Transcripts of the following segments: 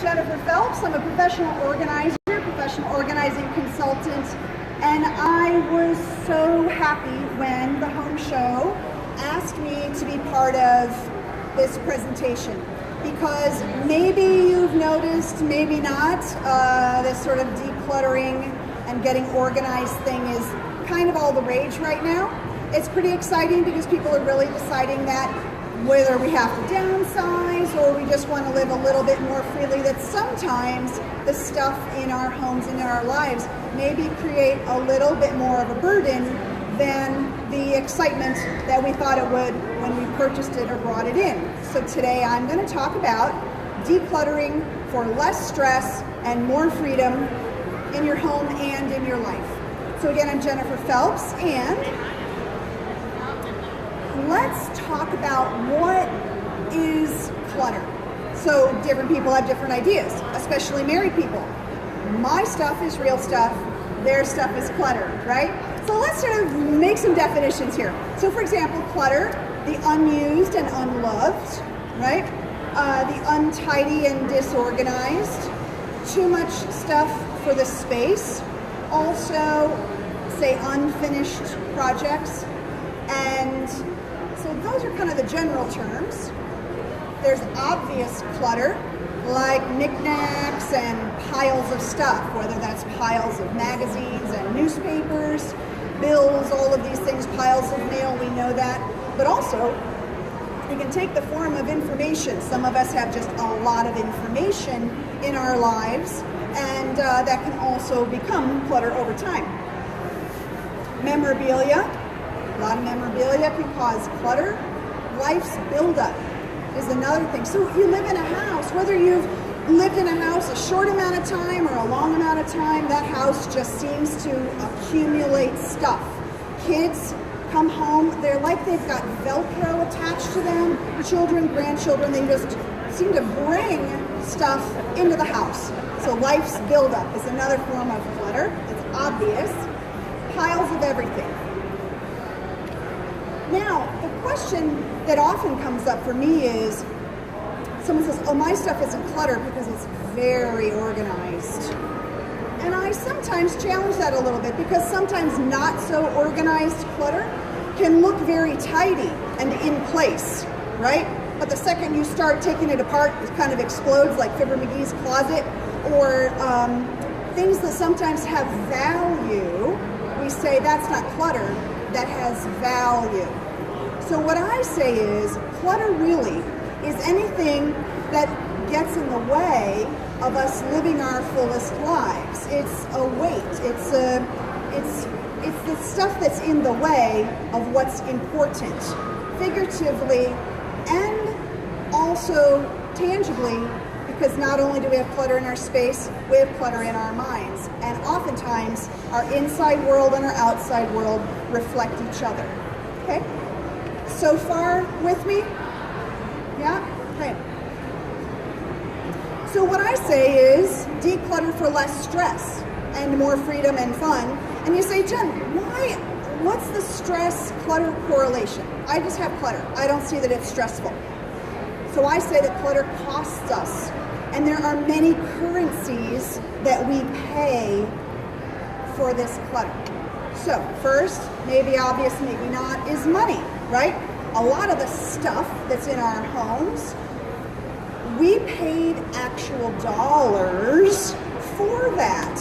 Jennifer Phelps. I'm a professional organizer, professional organizing consultant, and I was so happy when the Home Show asked me to be part of this presentation, because maybe you've noticed, maybe not, this sort of decluttering and getting organized thing is kind of all the rage right now. It's pretty exciting because people are really deciding that whether we have to downsize or we just want to live a little bit more freely, that sometimes the stuff in our homes and in our lives maybe create a little bit more of a burden than the excitement that we thought it would when we purchased it or brought it in. So today I'm going to talk about decluttering for less stress and more freedom in your home and in your life. So again, I'm Jennifer Phelps, and let's talk about what is clutter. So different people have different ideas, especially married people. My stuff is real stuff, their stuff is clutter, right? So let's sort of make some definitions here. So for example, clutter, the unused and unloved, right? The untidy and disorganized, too much stuff for the space, also say unfinished projects, and so those are kind of the general terms. There's obvious clutter, like knickknacks and piles of stuff, whether that's piles of magazines and newspapers, bills, all of these things, piles of mail, we know that. But also, it can take the form of information. Some of us have just a lot of information in our lives, and that can also become clutter over time. Memorabilia. A lot of memorabilia can cause clutter. Life's buildup is another thing. So you live in a house, whether you've lived in a house a short amount of time or a long amount of time, that house just seems to accumulate stuff. Kids come home, they're like they've got Velcro attached to them. Children, grandchildren, they just seem to bring stuff into the house. So life's buildup is another form of clutter. It's obvious. Piles of everything. Now, the question that often comes up for me is, someone says, oh, my stuff isn't clutter because it's very organized. And I sometimes challenge that a little bit, because sometimes not so organized clutter can look very tidy and in place, right? But the second you start taking it apart, it kind of explodes, like Fibber McGee's closet, or things that sometimes have value. We say that's not clutter, that has value. So what I say is, clutter really is anything that gets in the way of us living our fullest lives. It's a weight. It's the stuff that's in the way of what's important, figuratively and also tangibly, because not only do we have clutter in our space, we have clutter in our minds. And oftentimes, our inside world and our outside world reflect each other. Okay? So far with me? Yeah? Okay. So what I say is declutter for less stress and more freedom and fun. And you say, Jen, what's the stress-clutter correlation? I just have clutter. I don't see that it's stressful. So I say that clutter costs us. And there are many currencies that we pay for this clutter. So first, maybe obvious, maybe not, is money, right? A lot of the stuff that's in our homes, we paid actual dollars for that.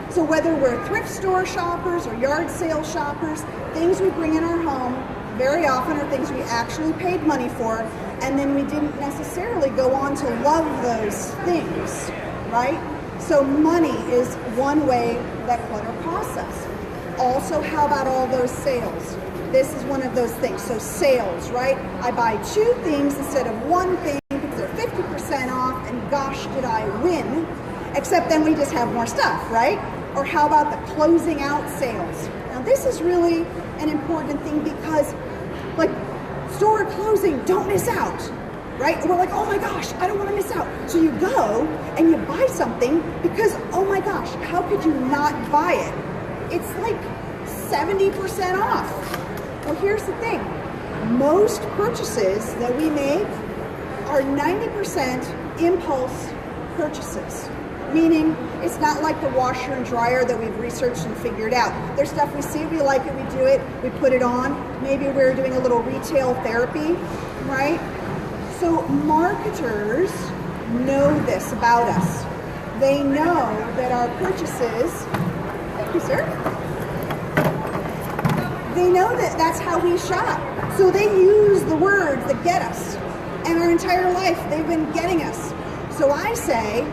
So whether we're thrift store shoppers or yard sale shoppers, things we bring in our home very often are things we actually paid money for, and then we didn't necessarily go on to love those things, right? So money is one way that clutter costs us. Also, how about all those sales? This is one of those things. So sales, right? I buy two things instead of one thing because they're 50% off, and gosh, did I win. Except then we just have more stuff, right? Or how about the closing out sales? Now this is really an important thing, because like store closing, don't miss out, right? And we're like, oh my gosh, I don't want to miss out. So you go and you buy something because, oh my gosh, how could you not buy it? It's like 70% off. Well, here's the thing. Most purchases that we make are 90% impulse purchases. Meaning, it's not like the washer and dryer that we've researched and figured out. There's stuff we see, we like it, we do it, we put it on. Maybe we're doing a little retail therapy, right? So marketers know this about us. They know that our purchases, thank you, sir. They know that that's how we shop. So they use the words that get us. And our entire life, they've been getting us. So I say,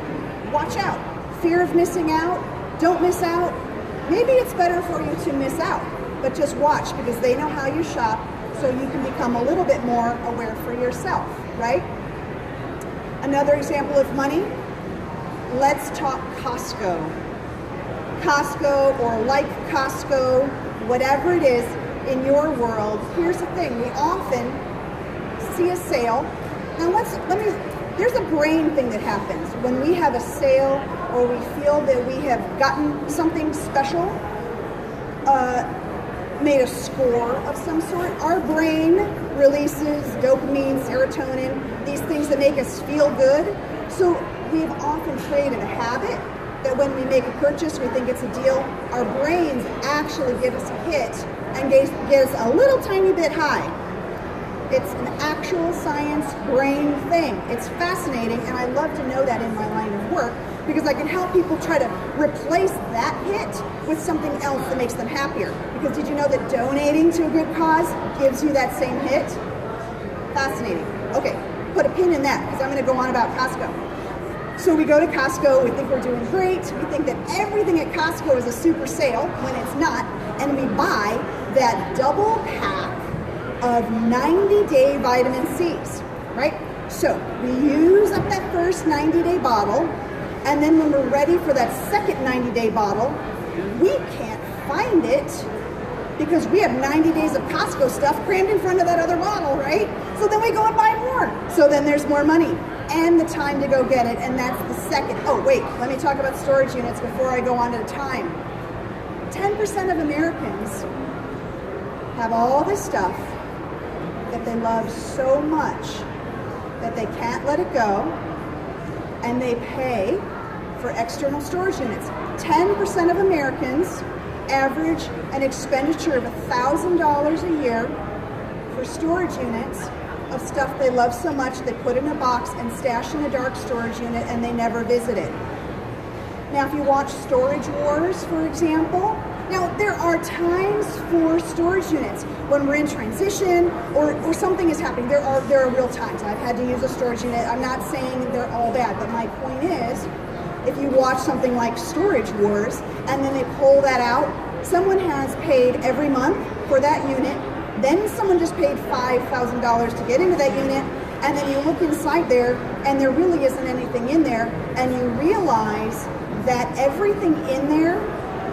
watch out. Fear of missing out. Don't miss out. Maybe it's better for you to miss out, but just watch because they know how you shop so you can become a little bit more aware for yourself, right? Another example of money, let's talk Costco. Costco or like Costco, whatever it is in your world. Here's the thing, we often see a sale. Now there's a brain thing that happens when we have a sale or we feel that we have gotten something special, made a score of some sort. Our brain releases dopamine, serotonin, these things that make us feel good. So we've often created a habit that when we make a purchase, we think it's a deal. Our brains actually give us a hit and get us a little tiny bit high. It's an actual science brain thing. It's fascinating, and I love to know that in my line of work because I can help people try to replace that hit with something else that makes them happier. Because did you know that donating to a good cause gives you that same hit? Fascinating. Okay, put a pin in that because I'm going to go on about Costco. So we go to Costco, we think we're doing great, we think that everything at Costco is a super sale when it's not, and we buy that double pack of 90-day vitamin C's, right? So we use up that first 90-day bottle, and then when we're ready for that second 90-day bottle, we can't find it because we have 90 days of Costco stuff crammed in front of that other bottle, right? So then we go and buy more. So then there's more money and the time to go get it, and that's the second. Oh, wait, let me talk about storage units before I go on to the time. 10% of Americans have all this stuff that they love so much that they can't let it go, and they pay for external storage units. 10% of Americans average an expenditure of $1,000 a year for storage units of stuff they love so much they put in a box and stash in a dark storage unit and they never visit it. Now, if you watch Storage Wars, for example, now there are times for storage units when we're in transition or something is happening. There are real times. I've had to use a storage unit. I'm not saying they're all bad, but my point is, if you watch something like Storage Wars and then they pull that out, someone has paid every month for that unit, then someone just paid $5,000 to get into that unit, and then you look inside there and there really isn't anything in there, and you realize that everything in there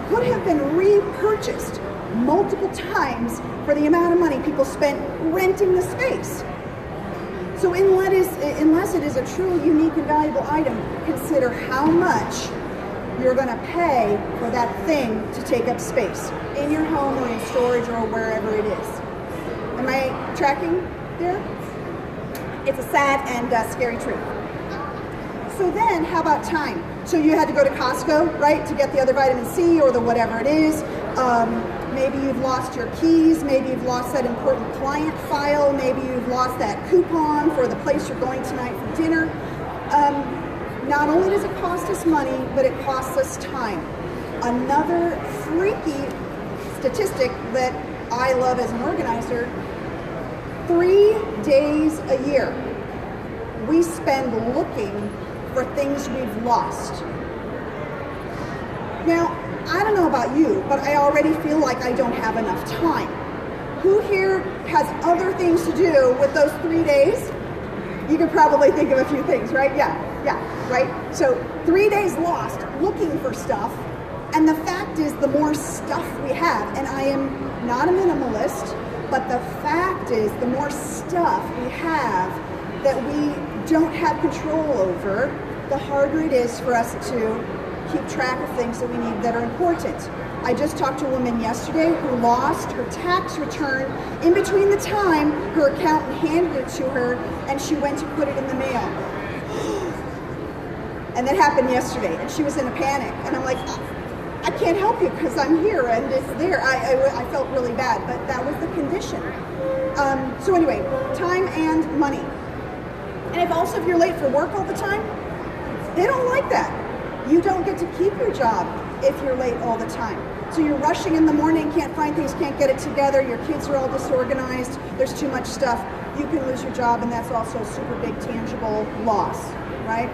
could have been repurchased multiple times for the amount of money people spent renting the space. So unless it is a truly unique and valuable item, consider how much you're going to pay for that thing to take up space in your home or in storage or wherever it is. Am I tracking there? It's a sad and scary truth. So then, how about time? So you had to go to Costco, right, to get the other vitamin C or the whatever it is. Maybe you've lost your keys. Maybe you've lost that important client file. Maybe you've lost that coupon for the place you're going tonight for dinner. Not only does it cost us money, but it costs us time. Another freaky statistic that I love as an organizer, 3 days a year we spend looking for things we've lost. Now, I don't know about you, but I already feel like I don't have enough time. Who here has other things to do with those 3 days? You could probably think of a few things, right? Yeah, right? So 3 days lost looking for stuff, and the fact is the more stuff we have, and I am not a minimalist, but the fact is the more stuff we have that we don't have control over, the harder it is for us to keep track of things that we need that are important. I just talked to a woman yesterday who lost her tax return in between the time her accountant handed it to her and she went to put it in the mail. And that happened yesterday, and she was in a panic. And I'm like, I can't help you because I'm here and it's there. I felt really bad, but that was the condition. So anyway, time and money. And if you're late for work all the time, they don't like that. You don't get to keep your job if you're late all the time. So you're rushing in the morning, can't find things, can't get it together, your kids are all disorganized, there's too much stuff, you can lose your job, and that's also a super big tangible loss, right?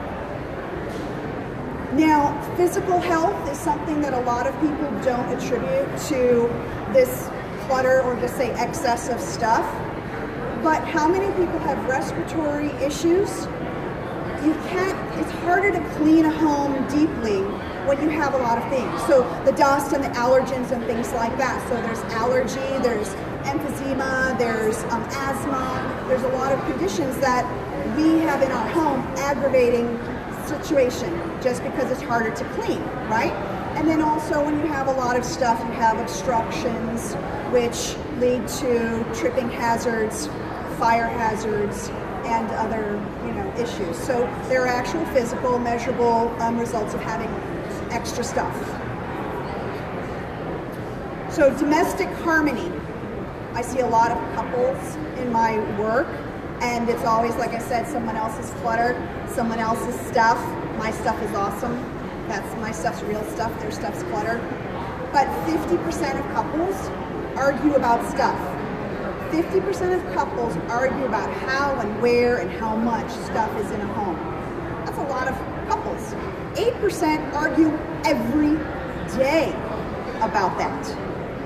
Now, physical health is something that a lot of people don't attribute to this clutter or just say excess of stuff. But how many people have respiratory issues? It's harder to clean a home deeply when you have a lot of things. So the dust and the allergens and things like that. So there's allergy, there's emphysema, there's asthma. There's a lot of conditions that we have in our home aggravating situation just because it's harder to clean, right? And then also when you have a lot of stuff, you have obstructions which lead to tripping hazards, fire hazards, and other issues. So there are actual physical, measurable results of having extra stuff. So domestic harmony. I see a lot of couples in my work, and it's always, like I said, someone else's clutter, someone else's stuff. My stuff is awesome. My stuff's real stuff. Their stuff's clutter. But 50% of couples argue about stuff. 50% of couples argue about how and where and how much stuff is in a home. That's a lot of couples. 8% argue every day about that.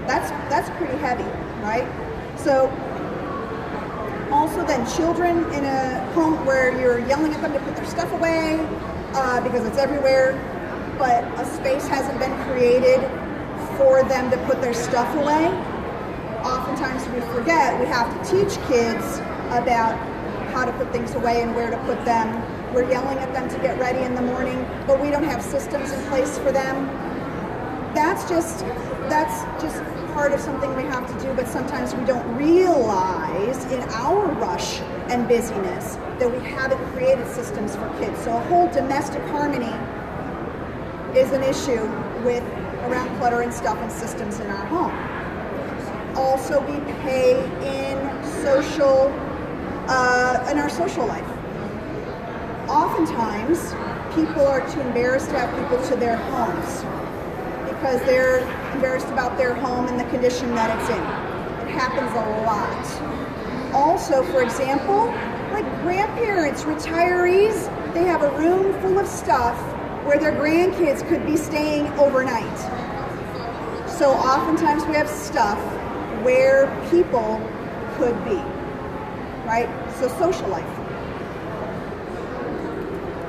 That's pretty heavy, right? So also then children in a home where you're yelling at them to put their stuff away because it's everywhere, but a space hasn't been created for them to put their stuff away. Oftentimes we forget we have to teach kids about how to put things away and where to put them. We're yelling at them to get ready in the morning, but we don't have systems in place for them. That's just part of something we have to do, but sometimes we don't realize in our rush and busyness that we haven't created systems for kids. So a whole domestic harmony is an issue around clutter and stuff and systems in our home. Also, we pay in our social life. Oftentimes, people are too embarrassed to have people to their homes because they're embarrassed about their home and the condition that it's in. It happens a lot. Also, for example, like grandparents, retirees, they have a room full of stuff where their grandkids could be staying overnight. So oftentimes we have stuff where people could be, right? So social life.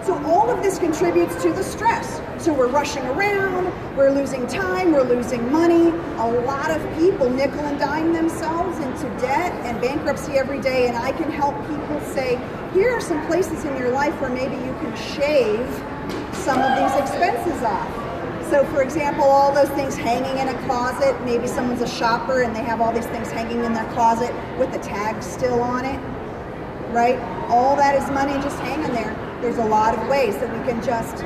So all of this contributes to the stress. So we're rushing around, we're losing time, we're losing money. A lot of people nickel and dime themselves into debt and bankruptcy every day, and I can help people say, here are some places in your life where maybe you can shave some of these expenses off. So for example, all those things hanging in a closet, maybe someone's a shopper and they have all these things hanging in their closet with the tag still on it, right? All that is money just hanging there. There's a lot of ways that we can just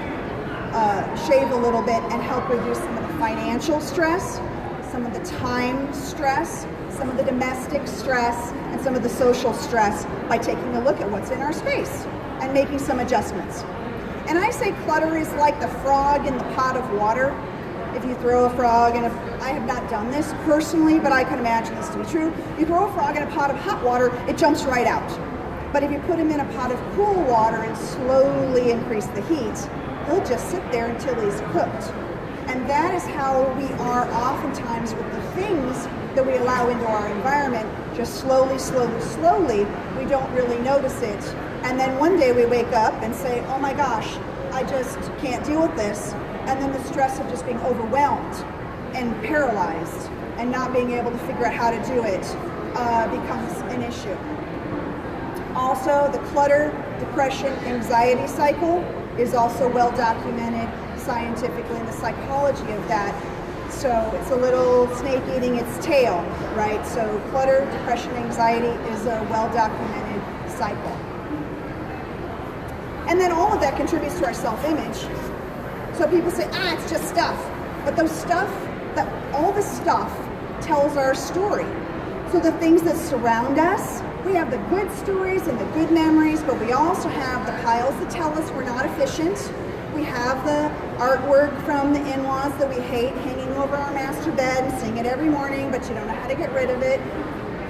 shave a little bit and help reduce some of the financial stress, some of the time stress, some of the domestic stress, and some of the social stress by taking a look at what's in our space and making some adjustments. And I say clutter is like the frog in the pot of water. If you throw a frog in I have not done this personally, but I can imagine this to be true. You throw a frog in a pot of hot water, it jumps right out. But if you put him in a pot of cool water and slowly increase the heat, he'll just sit there until he's cooked. And that is how we are oftentimes with the things that we allow into our environment, just slowly, we don't really notice it. And then one day we wake up and say, oh my gosh, I just can't deal with this. And then the stress of just being overwhelmed and paralyzed and not being able to figure out how to do it becomes an issue. Also, the clutter, depression, anxiety cycle is also well documented scientifically in the psychology of that. So it's a little snake eating its tail, right? So clutter, depression, anxiety is a well documented cycle. And then all of that contributes to our self-image. So people say, it's just stuff. But all the stuff tells our story. So the things that surround us, we have the good stories and the good memories, but we also have the piles that tell us we're not efficient. We have the artwork from the in-laws that we hate hanging over our master bed and seeing it every morning, but you don't know how to get rid of it.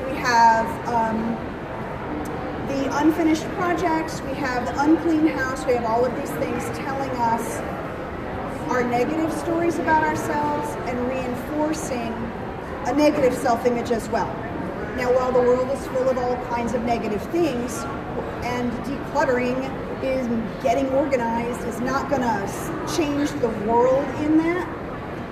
We have the unfinished projects. We have the unclean house. We have all of these things telling us our negative stories about ourselves and reinforcing a negative self-image as well. Now, while the world is full of all kinds of negative things, and decluttering is getting organized is not going to change the world in that,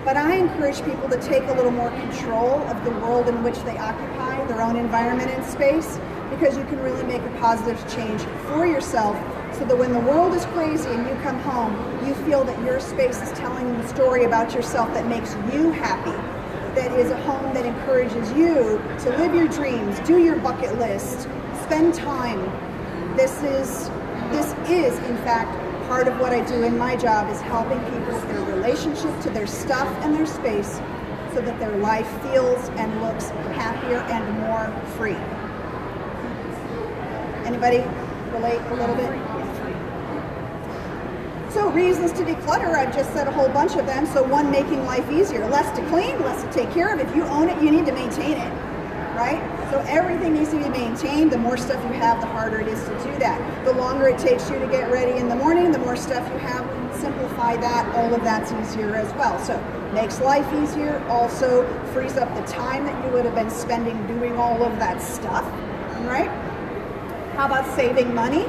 but I encourage people to take a little more control of the world in which they occupy, their own environment and space, because you can really make a positive change for yourself, so that when the world is crazy and you come home, you feel that your space is telling the story about yourself that makes you happy, that is a home that encourages you to live your dreams, do your bucket list, spend time. This is in fact part of what I do in my job, is helping people with their relationship to their stuff and their space, so that their life feels and looks happier and more free. Anybody relate a little bit? So reasons to declutter, I've just said a whole bunch of them. So one, making life easier. Less to clean, less to take care of. If you own it, you need to maintain it, right? So everything needs to be maintained. The more stuff you have, the harder it is to do that. The longer it takes you to get ready in the morning, the more stuff you have, simplify that. All of that's easier as well. So makes life easier, also frees up the time that you would have been spending doing all of that stuff, right? How about saving money?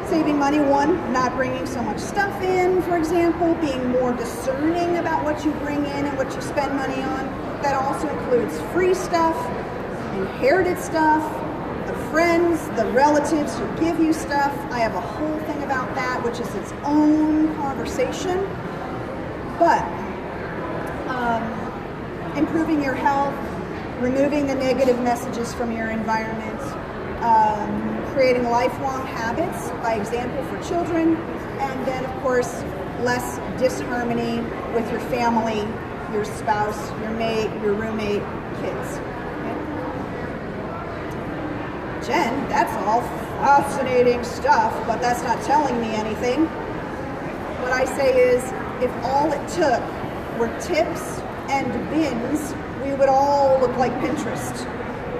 Saving money, one, not bringing so much stuff in, for example, being more discerning about what you bring in and what you spend money on. That also includes free stuff, inherited stuff, the friends, the relatives who give you stuff. I have a whole thing about that, which is its own conversation. But improving your health, removing the negative messages from your environment, creating lifelong habits, by example, for children, and then, of course, less disharmony with your family, your spouse, your mate, your roommate, kids. Okay? Jen, that's all fascinating stuff, but that's not telling me anything. What I say is, if all it took were tips and bins, we would all look like Pinterest.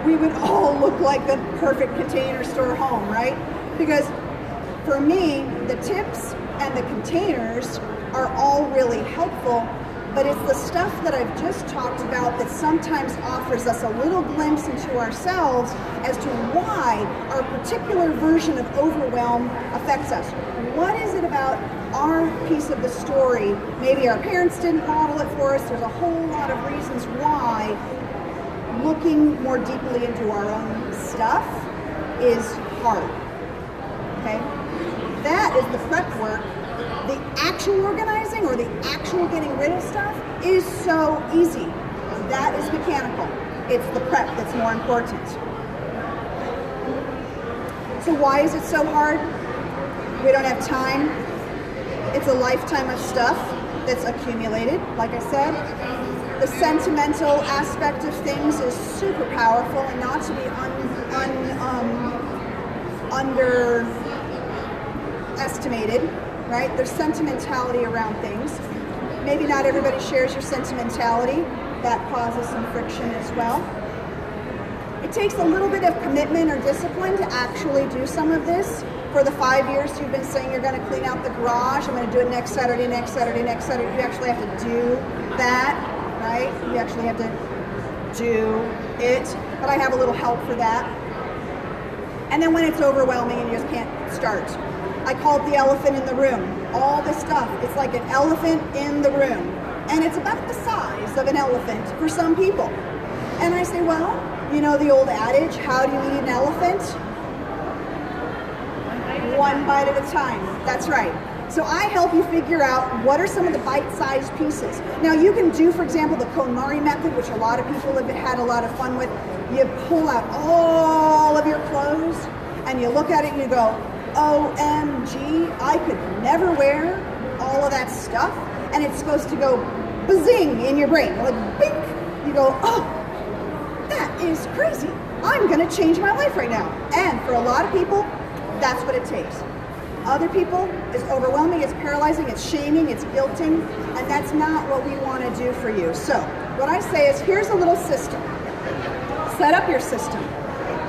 We would all look like the perfect container store home, right? Because for me, the tips and the containers are all really helpful, but it's the stuff that I've just talked about that sometimes offers us a little glimpse into ourselves as to why our particular version of overwhelm affects us. What is it about our piece of the story? Maybe our parents didn't model it for us. There's a whole lot of reasons why looking more deeply into our own stuff is hard, okay? That is the prep work. The actual organizing or the actual getting rid of stuff is so easy. That is mechanical. It's the prep that's more important. So why is it so hard? We don't have time. It's a lifetime of stuff that's accumulated, like I said. The sentimental aspect of things is super powerful, and not to be underestimated, right? There's sentimentality around things. Maybe not everybody shares your sentimentality. That causes some friction as well. It takes a little bit of commitment or discipline to actually do some of this. For the 5 years you've been saying you're going to clean out the garage, I'm going to do it next Saturday, next Saturday, next Saturday. You actually have to do that. Right? You actually have to do it, but I have a little help for that. And then when it's overwhelming and you just can't start, I call it the elephant in the room. All this stuff, it's like an elephant in the room, and it's about the size of an elephant for some people. And I say, well, you know the old adage, how do you eat an elephant? One bite at a time. That's right. So I help you figure out what are some of the bite-sized pieces. Now you can do, for example, the KonMari method, which a lot of people have had a lot of fun with. You pull out all of your clothes and you look at it and you go, OMG, I could never wear all of that stuff, and it's supposed to go bazing in your brain, like bink. You go, oh, that is crazy. I'm gonna change my life right now. And for a lot of people, that's what it takes. Other people, it's overwhelming, it's paralyzing, it's shaming, it's guilting, and that's not what we want to do for you. So what I say is, here's a little system. Set up your system.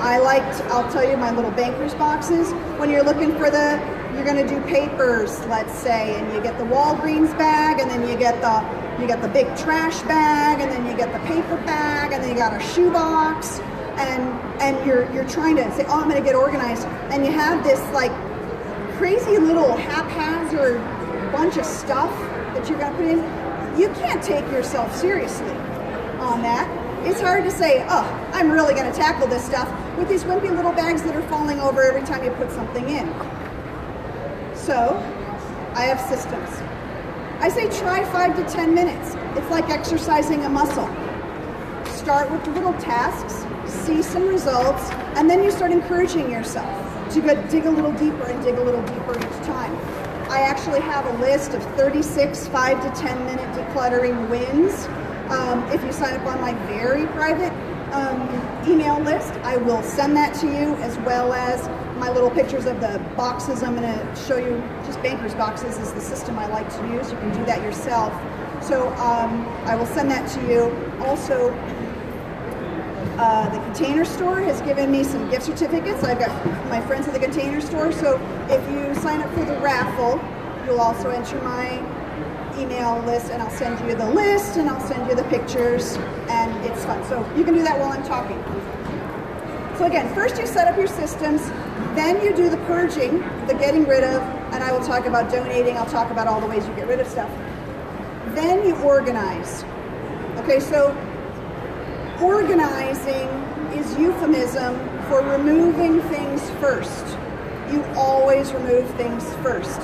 I'll tell you my little banker's boxes. When you're looking for you're gonna do papers, let's say, and you get the Walgreens bag, and then you get the big trash bag, and then you get the paper bag, and then you got a shoe box, and you're trying to say, oh, I'm gonna get organized, and you have this like crazy little haphazard bunch of stuff that you're gonna put in. You can't take yourself seriously on that. It's hard to say, oh, I'm really gonna tackle this stuff with these wimpy little bags that are falling over every time you put something in. So, I have systems. I say try 5 to 10 minutes. It's like exercising a muscle. Start with the little tasks, see some results, and then you start encouraging yourself to dig a little deeper and dig a little deeper each time. I actually have a list of 36 5 to 10 minute decluttering wins. If you sign up on my very private email list, I will send that to you, as well as my little pictures of the boxes. I'm going to show you, just banker's boxes is the system I like to use. You can do that yourself. So I will send that to you. Also, the Container Store has given me some gift certificates. I've got my friends at the Container Store. So if you sign up for the raffle, you'll also enter my email list, and I'll send you the list, and I'll send you the pictures, and it's fun. So you can do that while I'm talking. So again, first you set up your systems, then you do the purging, the getting rid of, and I will talk about donating. I'll talk about all the ways you get rid of stuff. Then you organize. Okay, so organizing is euphemism for removing things first. You always remove things first.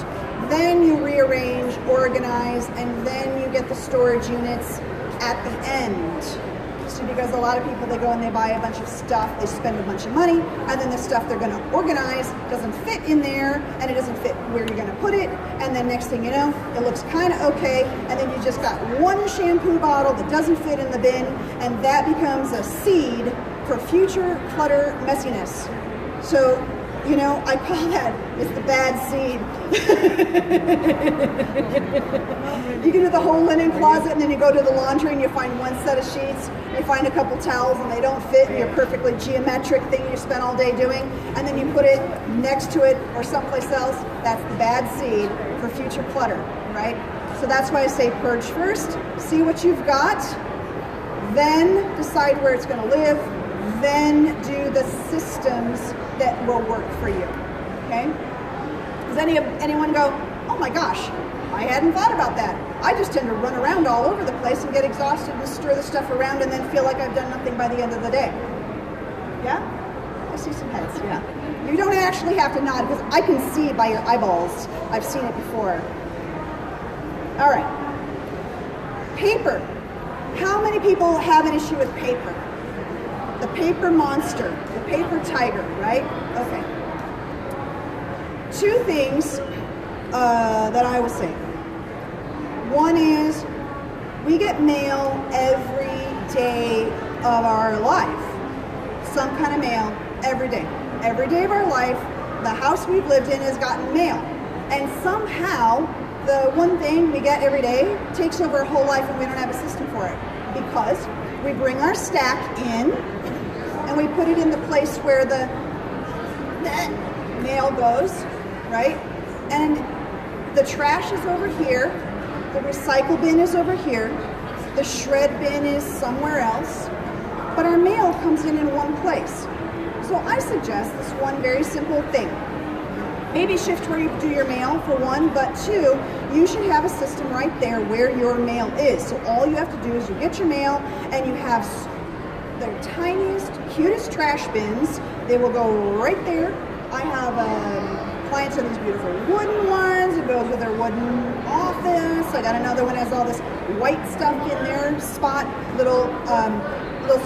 Then you rearrange, organize, and then you get the storage units at the end. So because a lot of people, they go and they buy a bunch of stuff, they spend a bunch of money, and then the stuff they're going to organize doesn't fit in there, and it doesn't fit where you're going to put it, and then next thing you know, it looks kind of okay, and then you just got one shampoo bottle that doesn't fit in the bin, and that becomes a seed for future clutter messiness. So, you know, I call that, it's the bad seed. You can do the whole linen closet, and then you go to the laundry and you find one set of sheets, you find a couple towels and they don't fit in your perfectly geometric thing you spent all day doing, and then you put it next to it or someplace else. That's the bad seed for future clutter, right? So that's why I say purge first, see what you've got, then decide where it's going to live, then do the systems that will work for you, okay? Does anyone go, oh my gosh, I hadn't thought about that. I just tend to run around all over the place and get exhausted and stir the stuff around and then feel like I've done nothing by the end of the day. Yeah? I see some heads, yeah. You don't actually have to nod because I can see by your eyeballs. I've seen it before. All right. Paper. How many people have an issue with paper? The paper monster, the paper tiger, right? Okay. Two things that I will say. One is we get mail every day of our life. Some kind of mail every day. Every day of our life, the house we've lived in has gotten mail. And somehow, the one thing we get every day takes over our whole life and we don't have a system for it. Because we bring our stack in and we put it in the place where the mail goes, right? And the trash is over here, the recycle bin is over here, the shred bin is somewhere else, but our mail comes in one place. So I suggest this one very simple thing. Maybe shift where you do your mail for one, but two, you should have a system right there where your mail is. So all you have to do is you get your mail and you have the tiniest, cutest trash bins. They will go right there. I have clients of these beautiful wooden ones. It goes with their wooden office. I got another one that has all this white stuff in their spot, little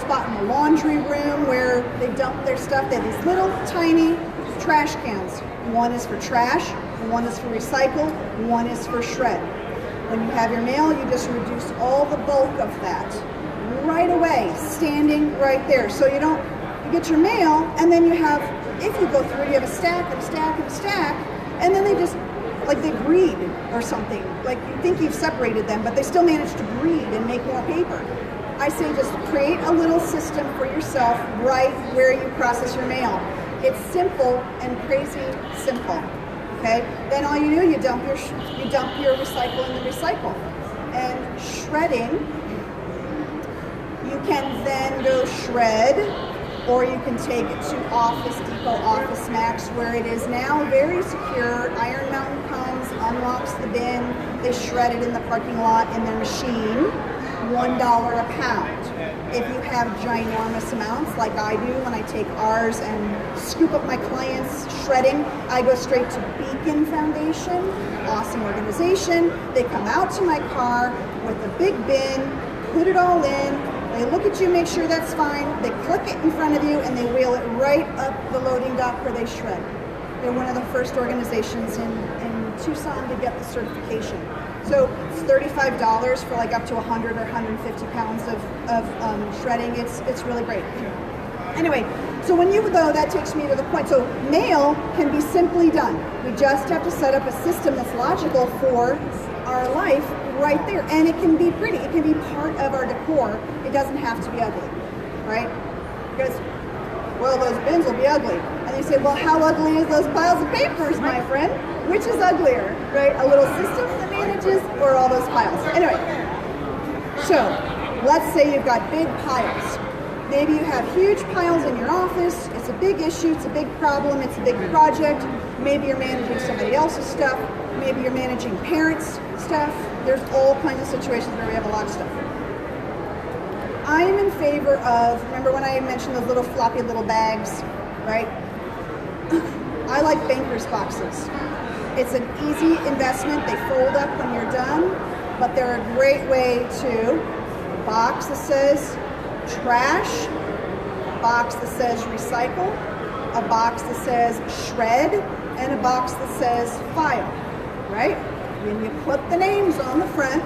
spot in the laundry room where they dump their stuff. They have these little tiny trash cans. One is for trash, one is for recycle, one is for shred. When you have your mail, you just reduce all the bulk of that right away, standing right there. So you get your mail, and then you have, if you go through it, you have a stack and a stack and a stack, and then they just, like they breed or something. Like you think you've separated them, but they still manage to breed and make more paper. I say just create a little system for yourself right where you process your mail. It's simple and crazy simple. Okay? Then all you do, you dump your recycle in the recycle. And shredding, you can then go shred, or you can take it to Office Depot, Office Max, where it is now very secure. Iron Mountain comes, unlocks the bin, they shred it in the parking lot in their machine, $1 a pound. If you have ginormous amounts, like I do when I take ours and scoop up my clients' shredding, I go straight to Beacon Foundation, awesome organization. They come out to my car with a big bin, put it all in, they look at you, make sure that's fine, they click it in front of you, and they wheel it right up the loading dock where they shred. They're one of the first organizations in Tucson to get the certification. So it's $35 for like up to 100 or 150 pounds of shredding. It's really great. Anyway, so when you go, that takes me to the point. So mail can be simply done. We just have to set up a system that's logical for our life right there. And it can be pretty. It can be part of our decor. It doesn't have to be ugly, right? Because, well, those bins will be ugly. And you say, well, how ugly is those piles of papers, my friend? Which is uglier, right? A little system that manages, or all those piles? Anyway, so let's say you've got big piles. Maybe you have huge piles in your office. It's a big issue. It's a big problem. It's a big project. Maybe you're managing somebody else's stuff. Maybe you're managing parents' stuff. There's all kinds of situations where we have a lot of stuff. I am in favor of, remember when I mentioned those little floppy little bags, right? I like banker's boxes. It's an easy investment. They fold up when you're done, but they're a great way to a box that says trash, a box that says recycle, a box that says shred, and a box that says file, right? When you put the names on the front.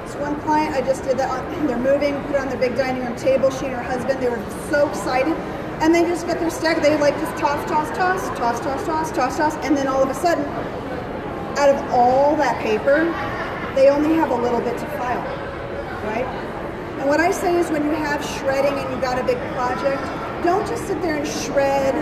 This one client, I just did that on, they're moving, put it on their big dining room table, she and her husband, they were so excited. And they just get their stack, they like just toss, and then all of a sudden, out of all that paper, they only have a little bit to file, right? And what I say is when you have shredding and you've got a big project, don't just sit there and shred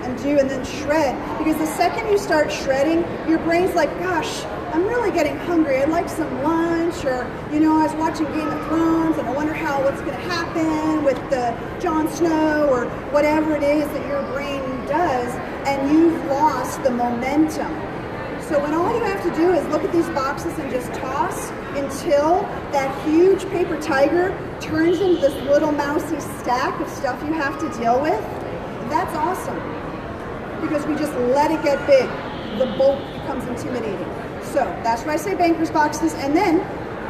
and do and then shred, because the second you start shredding, your brain's like, gosh, I'm really getting hungry. I'd like some lunch, or, you know, I was watching Game of Thrones and I wonder what's going to happen with the Jon Snow or whatever it is that your brain does, and you've lost the momentum. So when all you have to do is look at these boxes and just toss until that huge paper tiger turns into this little mousy stack of stuff you have to deal with, that's awesome. Because we just let it get big. The bulk becomes intimidating. So that's why I say banker's boxes. And then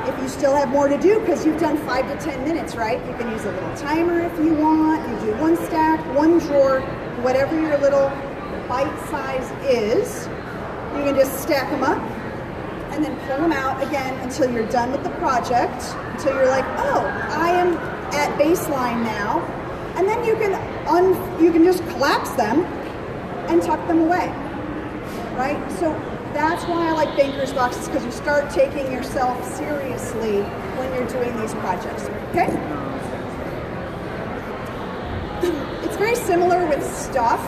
if you still have more to do, because you've done 5 to 10 minutes, right? You can use a little timer if you want. You do one stack, one drawer, whatever your little bite size is. You can just stack them up and then pull them out again until you're done with the project, until you're like, oh, I am at baseline now. And then you can just collapse them and tuck them away, right? So that's why I like banker's boxes, because you start taking yourself seriously when you're doing these projects, okay? It's very similar with stuff.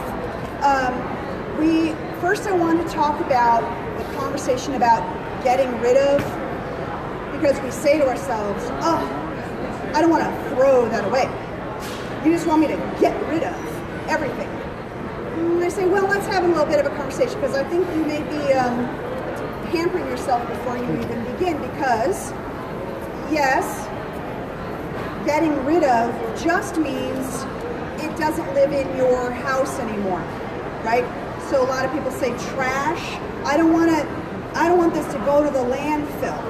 First I want to talk about the conversation about getting rid of, because we say to ourselves, oh, I don't want to throw that away. You just want me to get rid of everything. And I say, well, let's have a little bit of a conversation, because I think you may be pampering yourself before you even begin, because, yes, getting rid of just means it doesn't live in your house anymore, right? So a lot of people say trash. I don't want I don't want this to go to the landfill,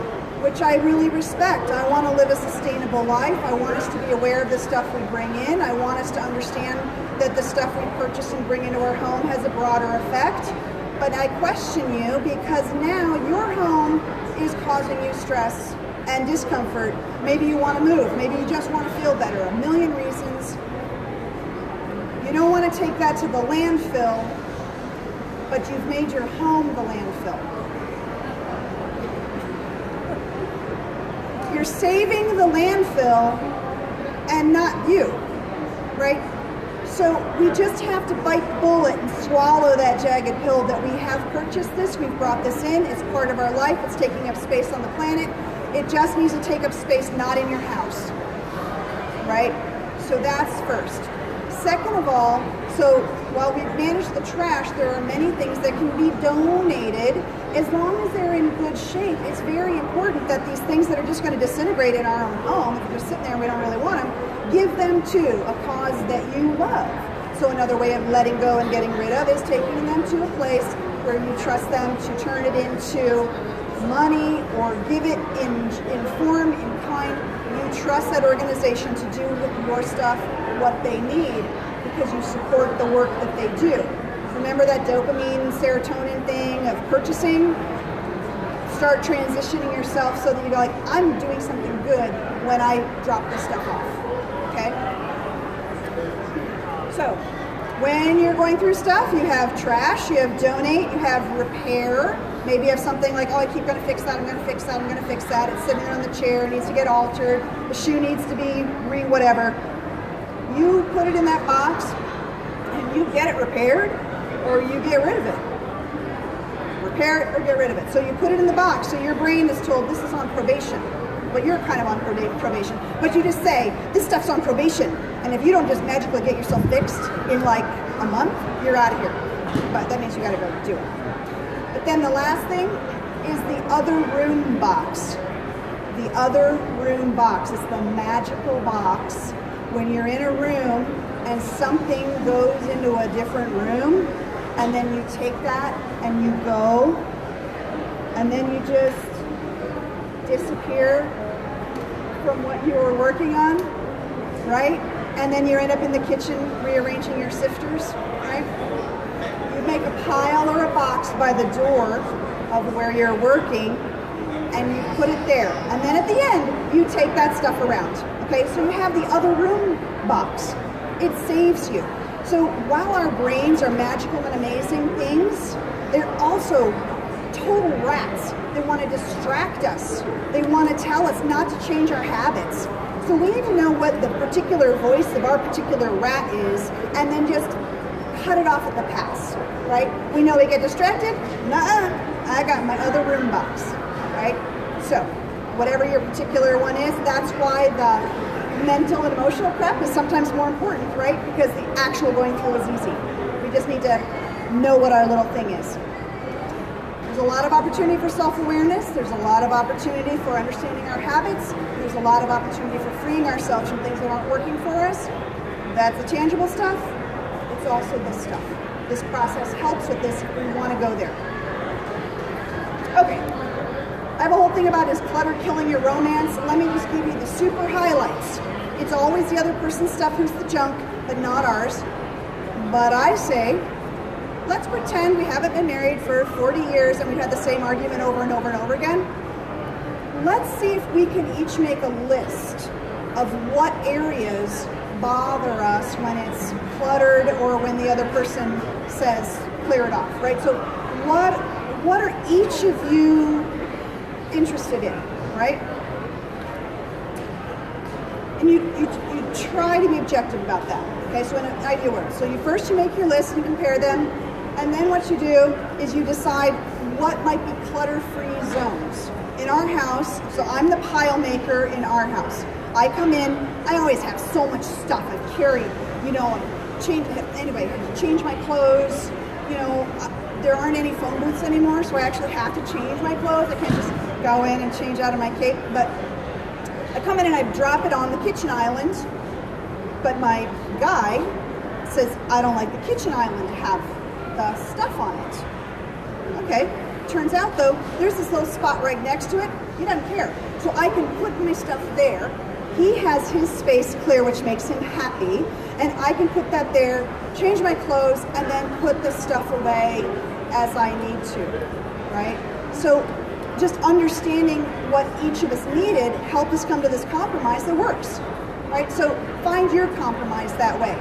which I really respect. I want to live a sustainable life. I want us to be aware of the stuff we bring in. I want us to understand that the stuff we purchase and bring into our home has a broader effect. But I question you because now your home is causing you stress and discomfort. Maybe you want to move. Maybe you just want to feel better. A million reasons. You don't want to take that to the landfill, but you've made your home the landfill. You're saving the landfill and not you, right? So we just have to bite the bullet and swallow that jagged pill that we have purchased this, we've brought this in, it's part of our life, it's taking up space on the planet. It just needs to take up space not in your house, right? So that's first. Second of all, so while we've managed the trash, there are many things that can be donated as long as they're in good shape. It's very important that these things that are just going to disintegrate in our own home, if they're sitting there and we don't really want them, give them to a cause that you love. So another way of letting go and getting rid of is taking them to a place where you trust them to turn it into money or give it in form, in kind. You trust that organization to do with your stuff what they need because you support the work that they do. Remember that dopamine, serotonin thing of purchasing? Start transitioning yourself so that you go like, I'm doing something good when I drop this stuff off, okay? So, when you're going through stuff, you have trash, you have donate, you have repair. Maybe you have something like, oh, I keep going to fix that, I'm going to fix that, I'm going to fix that. It's sitting there on the chair, it needs to get altered. The shoe needs to be whatever. You put it in that box, and you get it repaired, or you get rid of it. Repair it or get rid of it. So you put it in the box, so your brain is told this is on probation. But you're kind of on probation. But you just say, this stuff's on probation. And if you don't just magically get yourself fixed in like a month, you're out of here. But that means you gotta go do it. But then the last thing is the other room box. The other room box is the magical box when you're in a room and something goes into a different room, and then you take that and you go, and then you just disappear from what you were working on, right? And then you end up in the kitchen rearranging your sifters, right? You make a pile or a box by the door of where you're working, and you put it there. And then at the end, you take that stuff around, okay? So you have the other room box. It saves you. So while our brains are magical and amazing things, they're also total rats. They want to distract us. They want to tell us not to change our habits. So we need to know what the particular voice of our particular rat is and then just cut it off at the pass, right? We know we get distracted. Nuh-uh. I got my other room box, right? So whatever your particular one is, that's why the mental and emotional prep is sometimes more important, right? Because the actual going through is easy. We just need to know what our little thing is. There's a lot of opportunity for self-awareness. There's a lot of opportunity for understanding our habits. There's a lot of opportunity for freeing ourselves from things that aren't working for us. That's the tangible stuff. It's also this stuff. This process helps with this if we want to go there. Okay. I have a whole thing about is clutter killing your romance. Let me just give you the super highlights. It's always the other person's stuff who's the junk, but not ours. But I say, let's pretend we haven't been married for 40 years and we've had the same argument over and over and over again. Let's see if we can each make a list of what areas bother us when it's cluttered or when the other person says clear it off, right? So what are each of you interested in, right? And you try to be objective about that, okay? So in an ideal world. So you make your list and you compare them, and then what you do is you decide what might be clutter-free zones. In our house, so I'm the pile maker in our house. I come in, I always have so much stuff I carry, change my clothes, there aren't any phone booths anymore, so I actually have to change my clothes. I can't just go in and change out of my cape, but I come in and I drop it on the kitchen island, but my guy says, I don't like the kitchen island to have the stuff on it. Okay, Turns out though, there's this little spot right next to it. He doesn't care. So I can put my stuff there. He has his space clear, which makes him happy. And I can put that there, change my clothes, and then put the stuff away as I need to, right? So just understanding what each of us needed helped us come to this compromise that works, right? So find your compromise that way.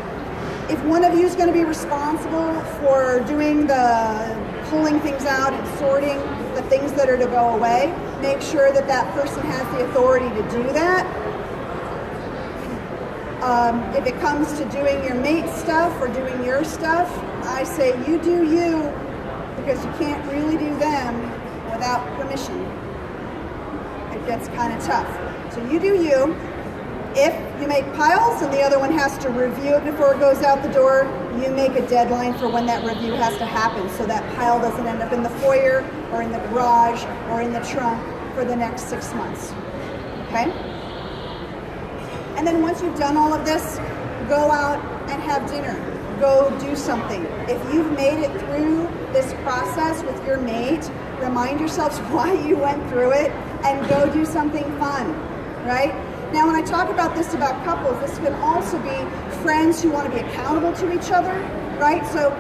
If one of you is going to be responsible for doing the pulling things out and sorting the things that are to go away, make sure that that person has the authority to do that. If it comes to doing your mate's stuff or doing your stuff, I say you do you, because you can't really do them without permission. It gets kind of tough. So you do you. If you make piles and the other one has to review it before it goes out the door, you make a deadline for when that review has to happen so that pile doesn't end up in the foyer or in the garage or in the trunk for the next 6 months. Okay? And then once you've done all of this, go out and have dinner. Go do something. If you've made it through this process with your mate, remind yourselves why you went through it and go do something fun, right? Now, when I talk about this about couples, this can also be friends who want to be accountable to each other, right? So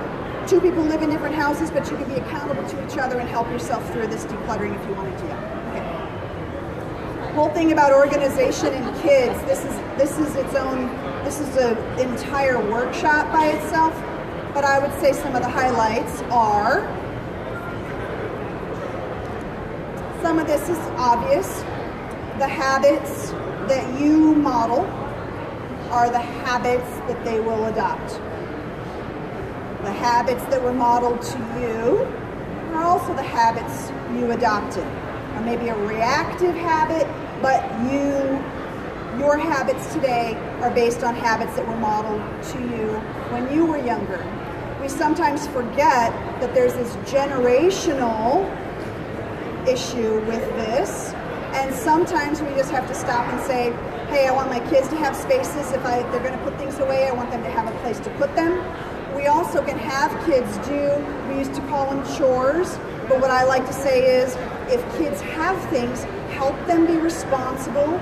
two people live in different houses, but you can be accountable to each other and help yourself through this decluttering if you want to do that. Okay. Whole thing about organization and kids, this is an entire workshop by itself, but I would say some of the highlights are, some of this is obvious. The habits that you model are the habits that they will adopt. The habits that were modeled to you are also the habits you adopted. Or maybe a reactive habit, but your habits today are based on habits that were modeled to you when you were younger. We sometimes forget that there's this generational issue with this, and sometimes we just have to stop and say, hey, I want my kids to have spaces. If they're going to put things away, I want them to have a place to put them. We also can have kids do, we used to call them chores, but what I like to say is, if kids have things, help them be responsible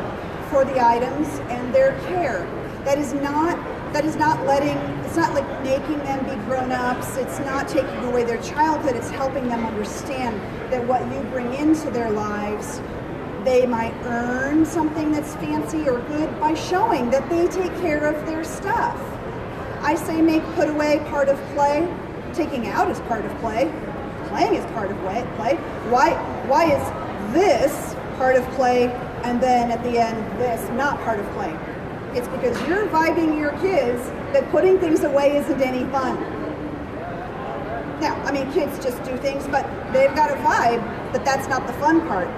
for the items and their care. That is not letting, it's not like making them be grown-ups, it's not taking away their childhood, it's helping them understand that what you bring into their lives, they might earn something that's fancy or good by showing that they take care of their stuff. I say make put away part of play, taking out is part of play, playing is part of play. Why is this part of play and then at the end this not part of play? It's because you're vibing your kids that putting things away isn't any fun. Now, I mean, kids just do things, but they've got a vibe, but that's not the fun part.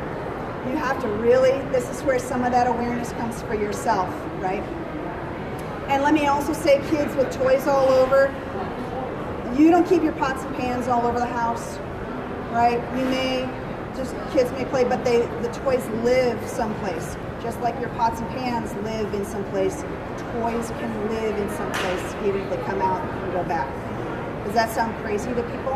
You have to really, this is where some of that awareness comes for yourself, right? And let me also say, kids with toys all over, you don't keep your pots and pans all over the house, right? Kids may play, but the toys live someplace. Just like your pots and pans live in some place, toys can live in some place, even if they come out and go back. Does that sound crazy to people?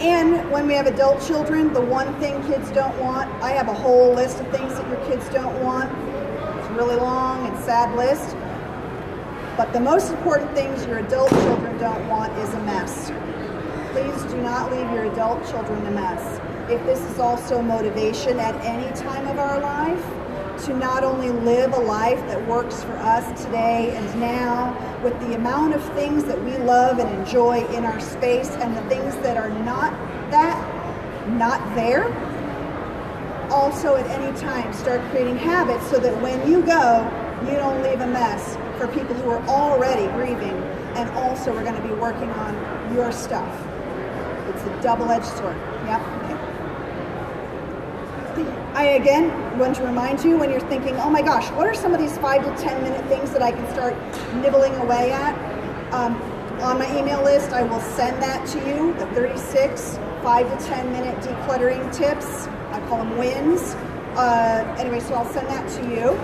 And when we have adult children, the one thing kids don't want, I have a whole list of things that your kids don't want. It's a really long and sad list. But the most important things your adult children don't want is a mess. Please do not leave your adult children a mess. If this is also motivation at any time of our life, to not only live a life that works for us today and now, with the amount of things that we love and enjoy in our space and the things that are not there, also at any time start creating habits so that when you go, you don't leave a mess for people who are already grieving and also are going to be working on your stuff. It's a double-edged sword. Yep. I, again, want to remind you when you're thinking, oh my gosh, what are some of these 5 to 10 minute things that I can start nibbling away at? On my email list, I will send that to you, the 36 5 to 10 minute decluttering tips. I call them wins. Anyway, so I'll send that to you.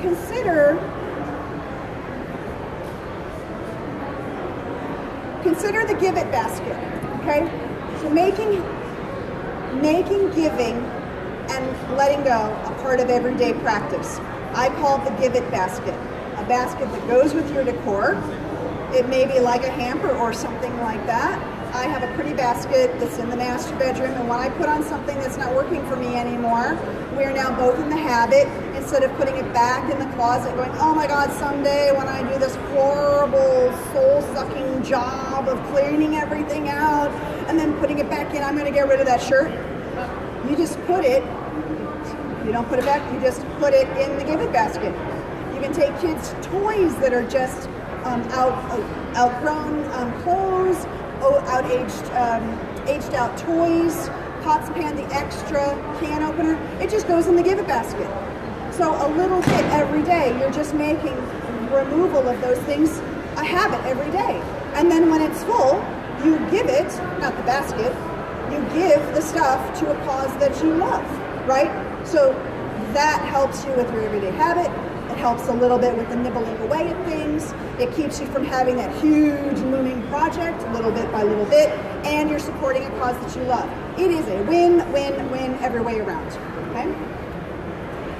Consider consider the give it basket, okay? So making giving and letting go a part of everyday practice. I call it the give it basket, a basket that goes with your decor. It may be like a hamper or something like that. I have a pretty basket that's in the master bedroom, and when I put on something that's not working for me anymore, we're now both in the habit, instead of putting it back in the closet going, oh my God, someday when I do this horrible soul-sucking job of cleaning everything out and then putting it back in, I'm gonna get rid of that shirt. You just put it, you don't put it back, you just put it in the give it basket. You can take kids' toys that are just outgrown clothes, aged out toys, pots and pan, the extra can opener, it just goes in the give it basket. So a little bit every day, you're just making removal of those things a habit every day. And then when it's full, you give it, not the basket, you give the stuff to a cause that you love, right? So that helps you with your everyday habit. It helps a little bit with the nibbling away at things. It keeps you from having that huge looming project, little bit by little bit, and you're supporting a cause that you love. It is a win-win-win every way around, okay?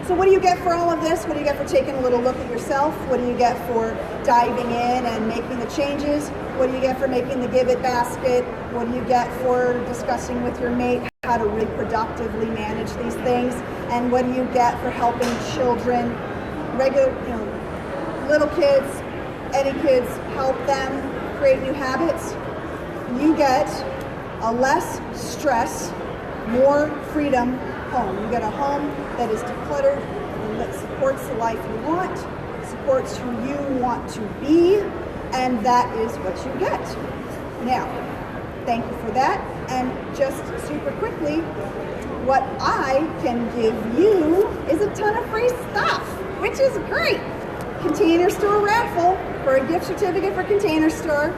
So what do you get for all of this? What do you get for taking a little look at yourself? What do you get for diving in and making the changes? What do you get for making the give it basket? What do you get for discussing with your mate how to really productively manage these things? And what do you get for helping children, regular, little kids, any kids, help them create new habits? You get a less stress, more freedom home. You get a home that is decluttered and that supports the life you want, supports who you want to be, and that is what you get. Now, thank you for that. And just super quickly, what I can give you is a ton of free stuff, which is great. Container Store raffle for a gift certificate for Container Store.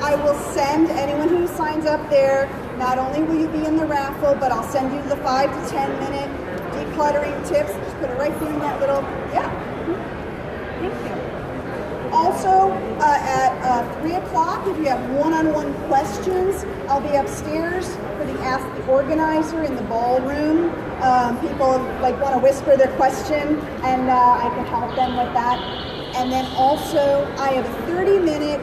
I will send anyone who signs up there, not only will you be in the raffle, but I'll send you the 5 to 10 minute decluttering tips. Just put it right there in that little, thank you. Also, at 3 o'clock, if you have one-on-one questions, I'll be upstairs for the Ask the Organizer in the ballroom. People want to whisper their question, and I can help them with that. And then also, I have a 30-minute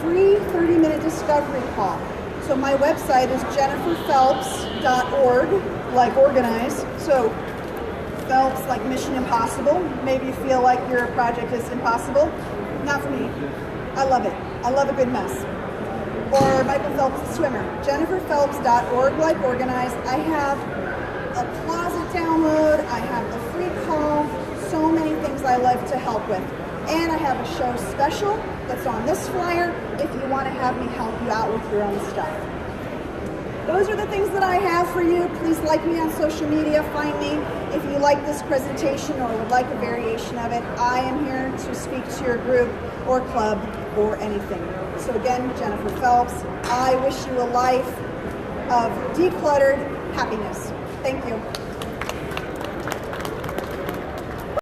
free 30-minute discovery call. So my website is jenniferphelps.org, like organize. So Phelps, like Mission Impossible. Maybe you feel like your project is impossible. Not for me. I love it. I love a good mess. Or Michael Phelps, the swimmer. jenniferphelps.org, like organize. I have a closet download. I have a free call. So many things I love to help with. And I have a show special that's on this flyer if you want to have me help you out with your own stuff. Those are the things that I have for you. Please like me on social media. Find me if you like this presentation or would like a variation of it. I am here to speak to your group or club or anything. So again, Jennifer Phelps, I wish you a life of decluttered happiness. Thank you.